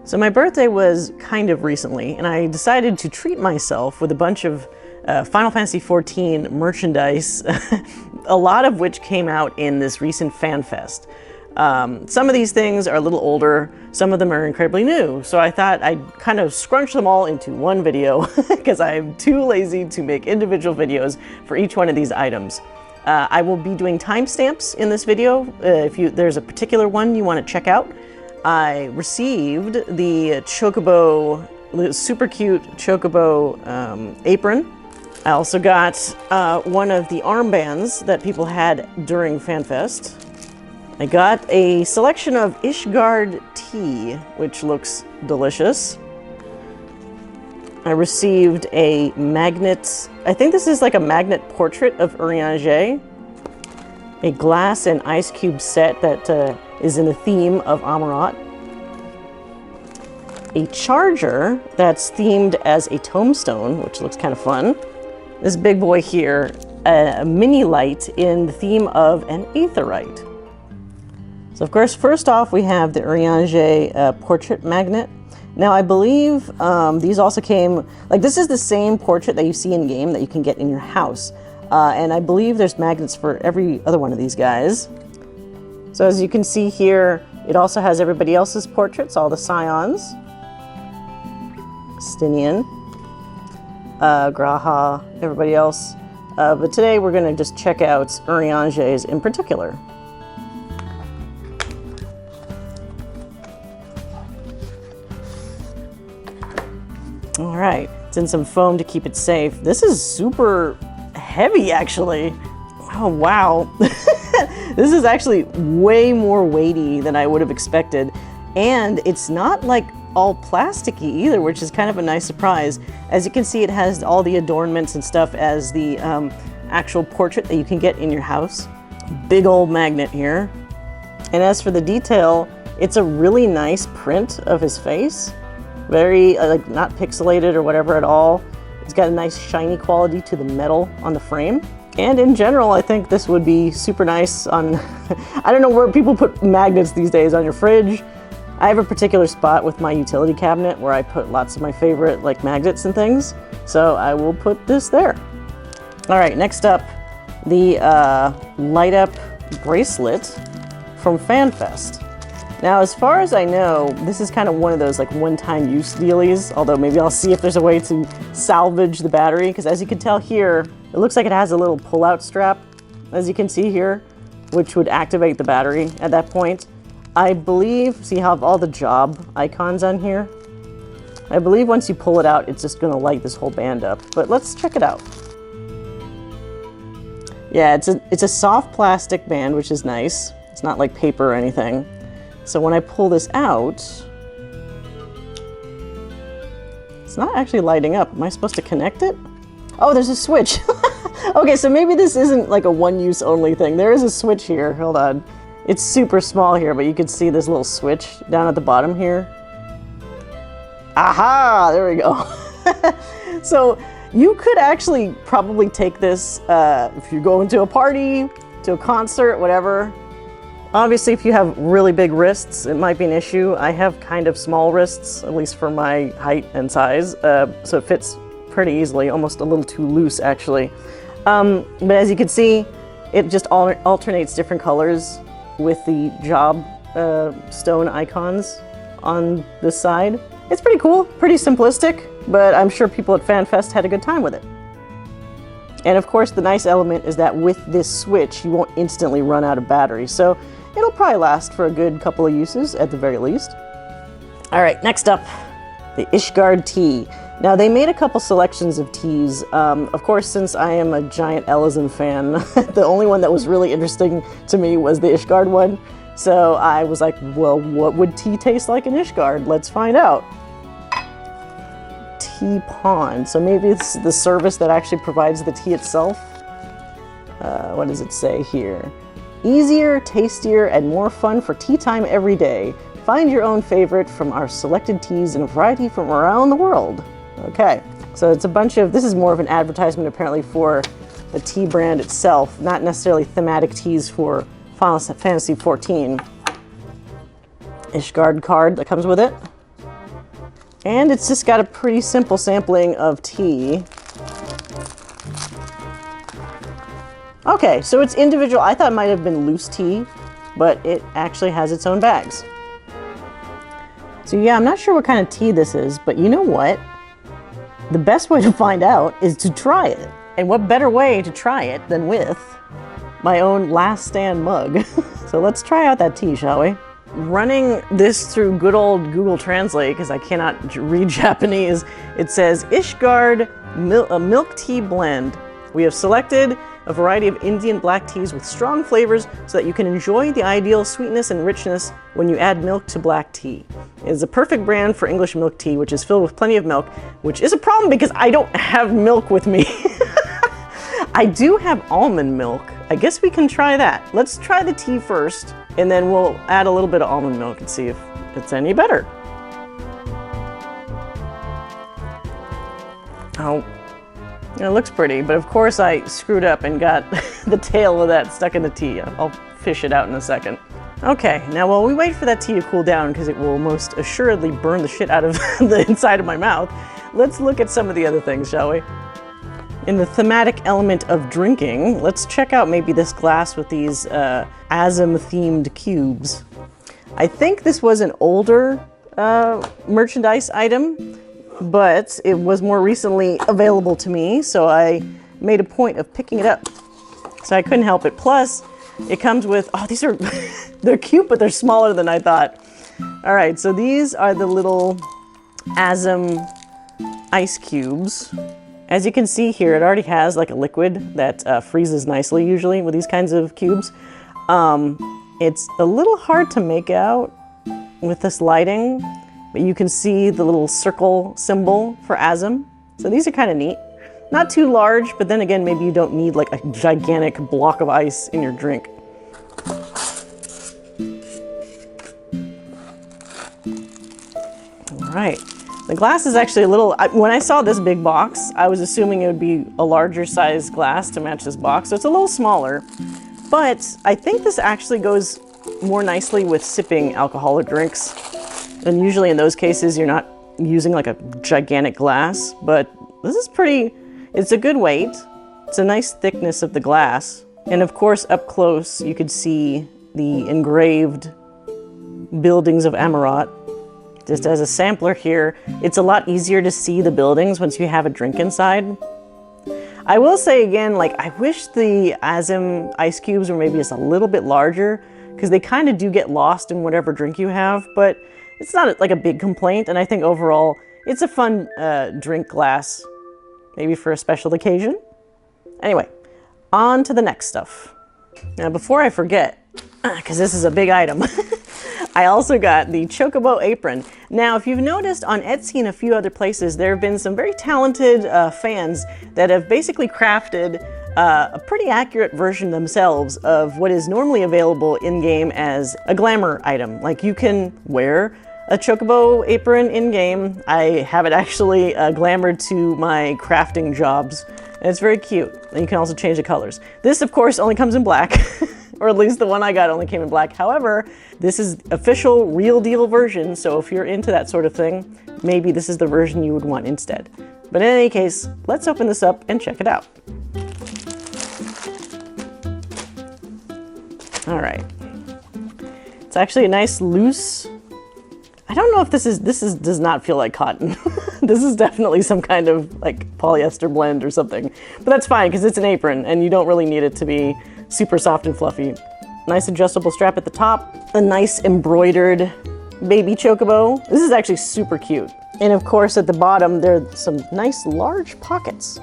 So my birthday was kind of recently, and I decided to treat myself with a bunch of Final Fantasy XIV merchandise, a lot of which came out in this recent FanFest. Some of these things are a little older, some of them are incredibly new, so I thought I'd kind of scrunch them all into one video because I'm too lazy to make individual videos for each one of these items. I will be doing timestamps in this video if there's a particular one you want to check out. I received the Chocobo, the super cute Chocobo apron. I also got one of the armbands that people had during FanFest. I got a selection of Ishgard Tea, which looks delicious. I received a magnet, I think this is like a magnet portrait of Urianger. A glass and ice cube set that is in the theme of Amaurot. A charger that's themed as a Tomestone, which looks kind of fun. This big boy here, a mini light in the theme of an Aetheryte. So of course, first off, we have the Urianger portrait magnet. Now I believe these also came, like this is the same portrait that you see in game that you can get in your house. And I believe there's magnets for every other one of these guys. So as you can see here, it also has everybody else's portraits, all the Scions. Stinian, Graha, everybody else. But today we're going to just check out Urianger's in particular. All right, it's in some foam to keep it safe. This is super heavy, actually. Oh, wow. This is actually way more weighty than I would have expected. And it's not like all plasticky either, which is kind of a nice surprise. As you can see, it has all the adornments and stuff as the actual portrait that you can get in your house. Big old magnet here. And as for the detail, it's a really nice print of his face. Very, like, not pixelated or whatever at all. It's got a nice shiny quality to the metal on the frame. And in general, I think this would be super nice on, I don't know where people put magnets these days, on your fridge. I have a particular spot with my utility cabinet where I put lots of my favorite like magnets and things. So I will put this there. All right, next up, the light up bracelet from FanFest. Now, as far as I know, this is kind of one of those like one-time use dealies, although maybe I'll see if there's a way to salvage the battery, because as you can tell here, it looks like it has a little pull-out strap, as you can see here, which would activate the battery at that point. I believe, see how I have all the job icons on here? I believe once you pull it out, it's just gonna light this whole band up, but let's check it out. Yeah, it's a soft plastic band, which is nice. It's not like paper or anything. So when I pull this out, it's not actually lighting up. Am I supposed to connect it? Oh, there's a switch. Okay, so maybe this isn't like a one-use only thing. There is a switch here, hold on. It's super small here, but you can see this little switch down at the bottom here. Aha, there we go. So you could actually probably take this if you're going to a party, to a concert, whatever. Obviously, if you have really big wrists, it might be an issue. I have kind of small wrists, at least for my height and size, so it fits pretty easily, almost a little too loose, actually. But as you can see, it just alternates different colors with the job stone icons on this side. It's pretty cool, pretty simplistic, but I'm sure people at FanFest had a good time with it. And of course, the nice element is that with this switch, you won't instantly run out of battery, so it'll probably last for a good couple of uses at the very least. All right, next up, the Ishgard Tea. Now, they made a couple selections of teas. Of course, since I am a giant Allagan fan, the only one that was really interesting to me was the Ishgard one. So I was like, well, what would tea taste like in Ishgard? Let's find out. Teapond. So maybe it's the service that actually provides the tea itself. What does it say here? Easier, tastier, and more fun for tea time every day. Find your own favorite from our selected teas in a variety from around the world. Okay, so it's a bunch of, this is more of an advertisement apparently for the tea brand itself, not necessarily thematic teas for Final Fantasy XIV. Ishgard card that comes with it. And it's just got a pretty simple sampling of tea. Okay, so it's individual. I thought it might have been loose tea, but it actually has its own bags. So yeah, I'm not sure what kind of tea this is, but you know what? The best way to find out is to try it. And what better way to try it than with my own last stand mug. So let's try out that tea, shall we? Running this through good old Google Translate, because I cannot read Japanese, it says Ishgard milk tea blend. We have selected a variety of Indian black teas with strong flavors so that you can enjoy the ideal sweetness and richness when you add milk to black tea. It is a perfect brand for English milk tea, which is filled with plenty of milk, which is a problem because I don't have milk with me. I do have almond milk. I guess we can try that. Let's try the tea first, and then we'll add a little bit of almond milk and see if it's any better. Oh. It looks pretty, but of course I screwed up and got the tail of that stuck in the tea. I'll fish it out in a second. Okay, now while we wait for that tea to cool down, because it will most assuredly burn the shit out of the inside of my mouth, let's look at some of the other things, shall we? In the thematic element of drinking, let's check out maybe this glass with these Azem-themed cubes. I think this was an older merchandise item, but it was more recently available to me, so I made a point of picking it up. So I couldn't help it. Plus, it comes with, oh, these are, they're cute, but they're smaller than I thought. All right, so these are the little Azem ice cubes. As you can see here, it already has like a liquid that freezes nicely usually with these kinds of cubes. It's a little hard to make out with this lighting, but you can see the little circle symbol for Azem. So these are kind of neat. Not too large, but then again, maybe you don't need like a gigantic block of ice in your drink. All right. The glass is actually a little, when I saw this big box, I was assuming it would be a larger size glass to match this box. So it's a little smaller, but I think this actually goes more nicely with sipping alcoholic drinks. And usually in those cases, you're not using like a gigantic glass, but this is pretty, it's a good weight. It's a nice thickness of the glass. And of course, up close, you could see the engraved buildings of Amaurot. Just as a sampler here, it's a lot easier to see the buildings once you have a drink inside. I will say again, like, I wish the Azem ice cubes were maybe just a little bit larger, because they kind of do get lost in whatever drink you have, but it's not like a big complaint, and I think overall it's a fun drink glass, maybe for a special occasion. Anyway, on to the next stuff. Now before I forget, because this is a big item, I also got the Chocobo apron. Now if you've noticed on Etsy and a few other places, there have been some very talented fans that have basically crafted a pretty accurate version themselves of what is normally available in-game as a glamour item. Like you can wear a Chocobo apron in-game. I have it actually glamored to my crafting jobs, and it's very cute. And you can also change the colors. This, of course, only comes in black, or at least the one I got only came in black. However, this is official, real deal version, so if you're into that sort of thing, maybe this is the version you would want instead. But in any case, let's open this up and check it out. All right. It's actually a nice loose, I don't know if this does not feel like cotton. This is definitely some kind of like polyester blend or something, but that's fine because it's an apron and you don't really need it to be super soft and fluffy. Nice adjustable strap at the top, a nice embroidered baby Chocobo. This is actually super cute. And of course at the bottom, there are some nice large pockets.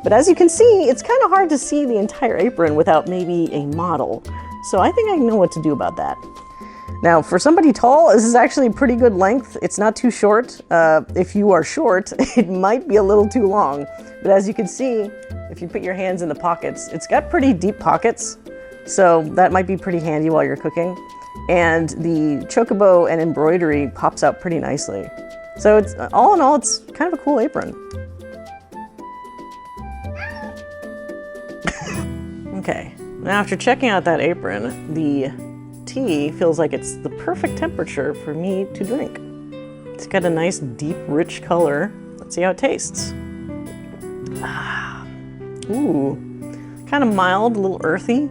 But as you can see, it's kind of hard to see the entire apron without maybe a model. So I think I know what to do about that. Now, for somebody tall, this is actually a pretty good length. It's not too short. If you are short, it might be a little too long. But as you can see, if you put your hands in the pockets, it's got pretty deep pockets. So that might be pretty handy while you're cooking. And the Chocobo and embroidery pops out pretty nicely. So it's all in all, it's kind of a cool apron. Okay, now after checking out that apron, the tea feels like it's the perfect temperature for me to drink. It's got a nice, deep, rich color. Let's see how it tastes. Ooh, kind of mild, a little earthy.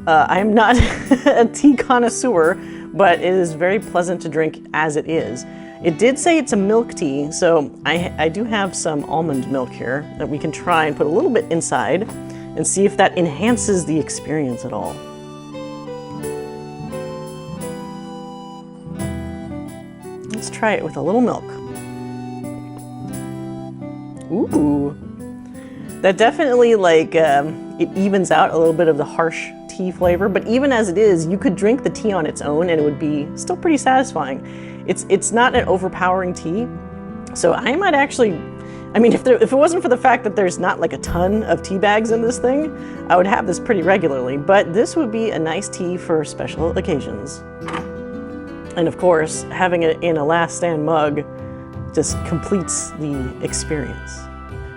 I am not a tea connoisseur, but it is very pleasant to drink as it is. It did say it's a milk tea, so I do have some almond milk here that we can try and put a little bit inside and see if that enhances the experience at all. Let's try it with a little milk. Ooh, that definitely like it evens out a little bit of the harsh tea flavor, but even as it is, you could drink the tea on its own and it would be still pretty satisfying. It's not an overpowering tea, so I might actually, I mean, if it wasn't for the fact that there's not like a ton of tea bags in this thing, I would have this pretty regularly, but this would be a nice tea for special occasions. And of course, having it in a last stand mug just completes the experience.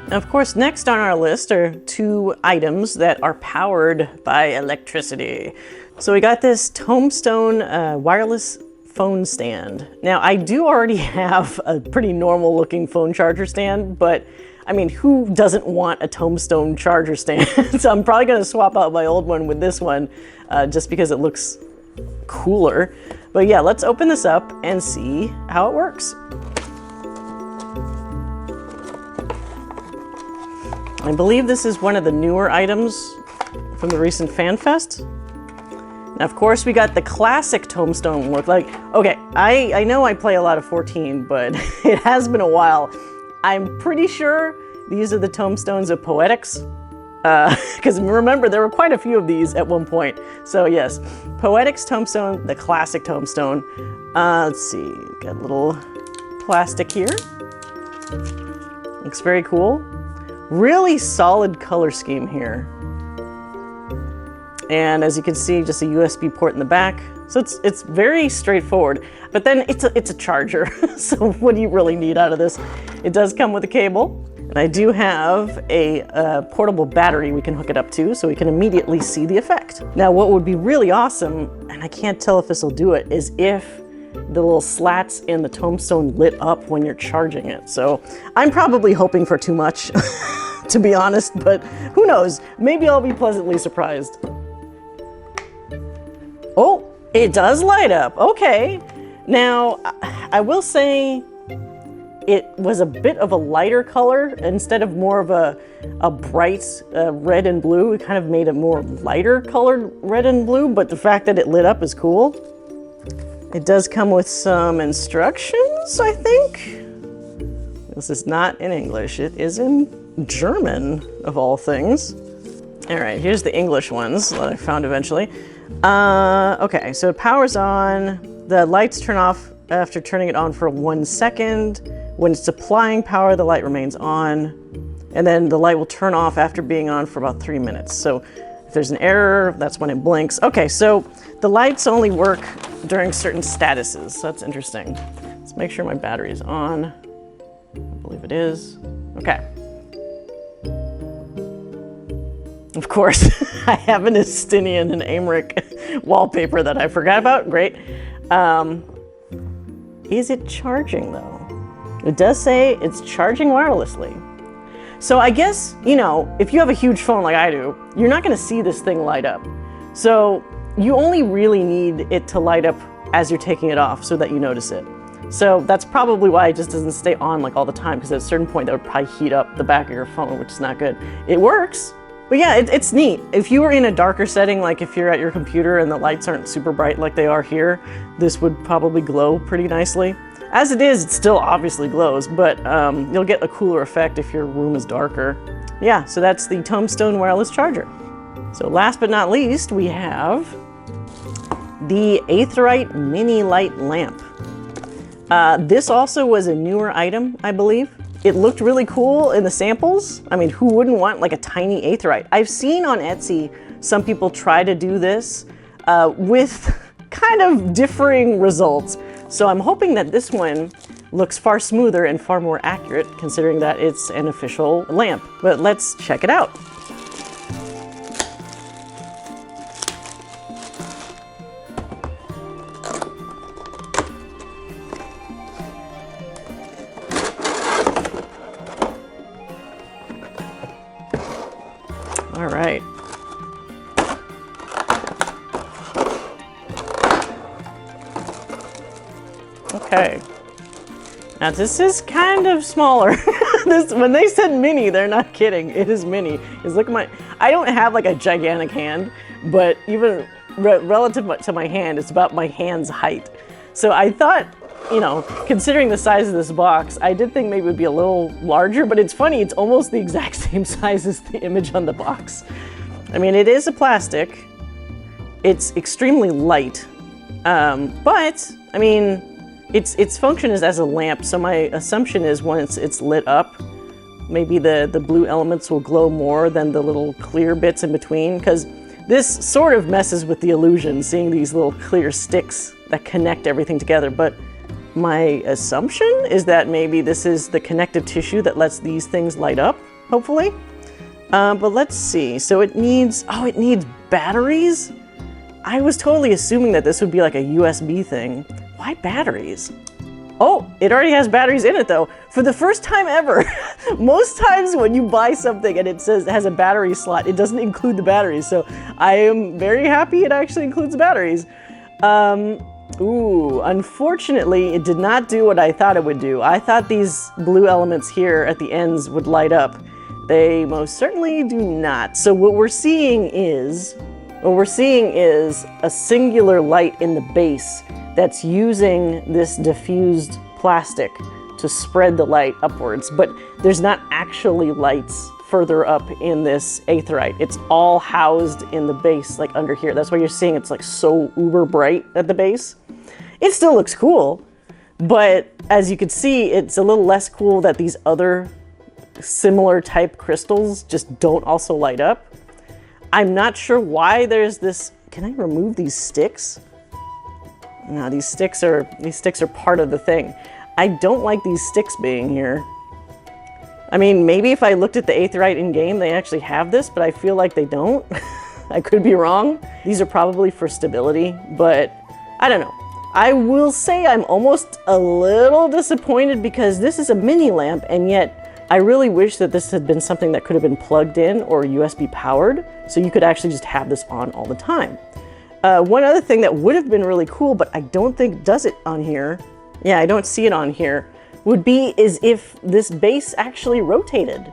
Now, of course, next on our list are 2 items that are powered by electricity. So we got this Tomestone wireless phone stand. Now, I do already have a pretty normal looking phone charger stand, but I mean, who doesn't want a Tomestone charger stand? So I'm probably gonna swap out my old one with this one just because it looks cooler. But yeah, let's open this up and see how it works. I believe this is one of the newer items from the recent FanFest. Now, of course, we got the classic Tomestone look. Like, okay, I know I play a lot of 14, but it has been a while. I'm pretty sure these are the Tomestones of Poetics. Because remember, there were quite a few of these at one point. So yes, Poetics Tomestone, the classic Tomestone. Let's see, got a little plastic here. Looks very cool. Really solid color scheme here. And as you can see, just a USB port in the back. So it's very straightforward, but then it's a charger. So what do you really need out of this? It does come with a cable. And I do have a portable battery we can hook it up to so we can immediately see the effect. Now, what would be really awesome, and I can't tell if this will do it, is if the little slats in the Tomestone lit up when you're charging it. So I'm probably hoping for too much, to be honest, but who knows? Maybe I'll be pleasantly surprised. Oh, it does light up. Okay. Now, I will say it was a bit of a lighter color instead of more of a bright red and blue. It kind of made it more lighter colored red and blue, but the fact that it lit up is cool. It does come with some instructions, I think. This is not in English. It is in German, of all things. All right, here's the English ones that I found eventually. Okay, so it powers on. The lights turn off after turning it on for 1 second. When it's applying power, the light remains on. And then the light will turn off after being on for about 3 minutes. So if there's an error, that's when it blinks. Okay, so the lights only work during certain statuses. So that's interesting. Let's make sure my battery is on. I believe it is. Okay. Of course, I have an Estinian and Amaurot wallpaper that I forgot about. Great. Is it charging though? It does say it's charging wirelessly. So I guess, you know, if you have a huge phone like I do, you're not gonna see this thing light up. So you only really need it to light up as you're taking it off so that you notice it. So that's probably why it just doesn't stay on like all the time, because at a certain point that would probably heat up the back of your phone, which is not good. It works. But yeah, it's neat. If you were in a darker setting, like if you're at your computer and the lights aren't super bright like they are here, this would probably glow pretty nicely. As it is, it still obviously glows, but you'll get a cooler effect if your room is darker. Yeah, so that's the Tomestone wireless charger. So last but not least, we have the Aetheryte mini light lamp. This also was a newer item, I believe. It looked really cool in the samples. I mean, who wouldn't want like a tiny Aetheryte? I've seen on Etsy some people try to do this with kind of differing results. So I'm hoping that this one looks far smoother and far more accurate, considering that it's an official lamp. But let's check it out. All right. Okay. Now this is kind of smaller. When they said mini, they're not kidding. It is mini. Because look at my, I don't have like a gigantic hand, but even relative to my hand, it's about my hand's height. So I thought, you know, considering the size of this box, I did think maybe it would be a little larger, but it's funny, it's almost the exact same size as the image on the box. I mean, it is a plastic. It's extremely light, but I mean, its function is as a lamp, so my assumption is once it's lit up, maybe the blue elements will glow more than the little clear bits in between, because this sort of messes with the illusion, seeing these little clear sticks that connect everything together. But my assumption is that maybe this is the connective tissue that lets these things light up, hopefully. But let's see, so it needs batteries? I was totally assuming that this would be like a USB thing. Why batteries? Oh, it already has batteries in it though. For the first time ever. Most times when you buy something and it says it has a battery slot, it doesn't include the batteries. So I am very happy it actually includes batteries. Ooh, unfortunately, it did not do what I thought it would do. I thought these blue elements here at the ends would light up. They most certainly do not. So what we're seeing is a singular light in the base that's using this diffused plastic to spread the light upwards, but there's not actually lights further up in this Aetheryte. It's all housed in the base, like under here. That's why you're seeing it's like so uber bright at the base. It still looks cool, but as you can see, it's a little less cool that these other similar type crystals just don't also light up. I'm not sure why there's this. Can I remove these sticks? No, these sticks are part of the thing. I don't like these sticks being here. I mean, maybe if I looked at the Aetheryte in game, they actually have this, but I feel like they don't. I could be wrong. These are probably for stability, but I don't know. I will say I'm almost a little disappointed because this is a mini lamp, and yet I really wish that this had been something that could have been plugged in or USB powered, so you could actually just have this on all the time. One other thing that would have been really cool, but I don't think does it on here, yeah, I don't see it on here, would be is if this base actually rotated.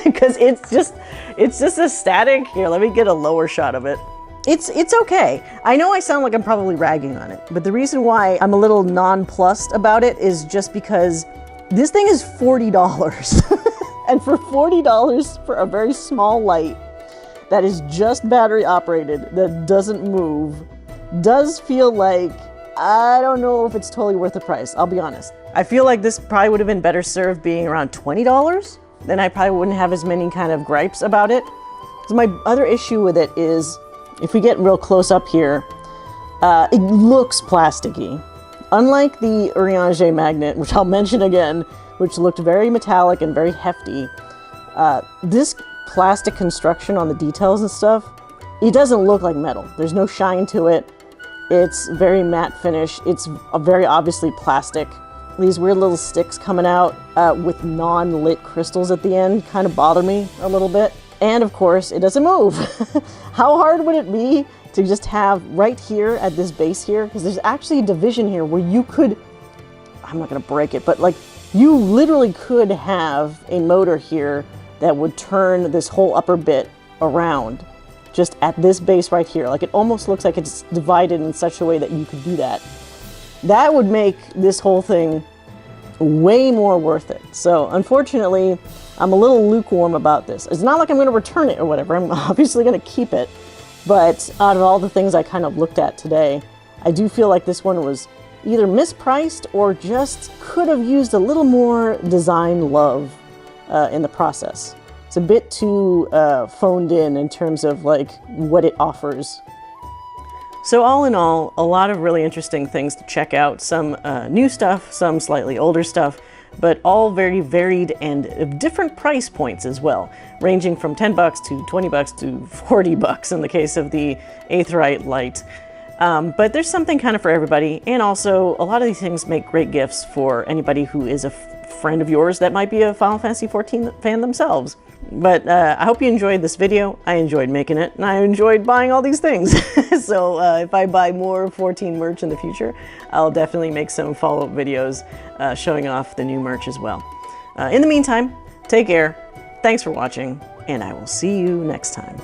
Because it's just a static, here, let me get a lower shot of it. It's okay. I know I sound like I'm probably ragging on it, but the reason why I'm a little nonplussed about it is just because this thing is $40. And for $40 for a very small light that is just battery operated, that doesn't move, does feel like, I don't know if it's totally worth the price, I'll be honest. I feel like this probably would have been better served being around $20, then I probably wouldn't have as many kind of gripes about it. So my other issue with it is, if we get real close up here, it looks plasticky. Unlike the Urianger magnet, which I'll mention again, which looked very metallic and very hefty, this plastic construction on the details and stuff, it doesn't look like metal. There's no shine to it. It's very matte finish. It's very obviously plastic. These weird little sticks coming out with non-lit crystals at the end kind of bother me a little bit. And of course, it doesn't move. How hard would it be to just have right here at this base here? Because there's actually a division here where you could, I'm not gonna break it, but like you literally could have a motor here that would turn this whole upper bit around just at this base right here. Like it almost looks like it's divided in such a way that you could do that. That would make this whole thing way more worth it. So unfortunately, I'm a little lukewarm about this. It's not like I'm gonna return it or whatever. I'm obviously gonna keep it. But out of all the things I kind of looked at today, I do feel like this one was either mispriced or just could have used a little more design love in the process. It's a bit too phoned in terms of like what it offers. So all in all, a lot of really interesting things to check out. Some new stuff, some slightly older stuff, but all very varied and of different price points as well, ranging from 10 bucks to 20 bucks to 40 bucks in the case of the Aetheryte light. But there's something kind of for everybody, and also a lot of these things make great gifts for anybody who is a friend of yours that might be a Final Fantasy XIV fan themselves. But I hope you enjoyed this video. I enjoyed making it, and I enjoyed buying all these things. So if I buy more 14 merch in the future, I'll definitely make some follow-up videos showing off the new merch as well. In the meantime, take care, thanks for watching, and I will see you next time.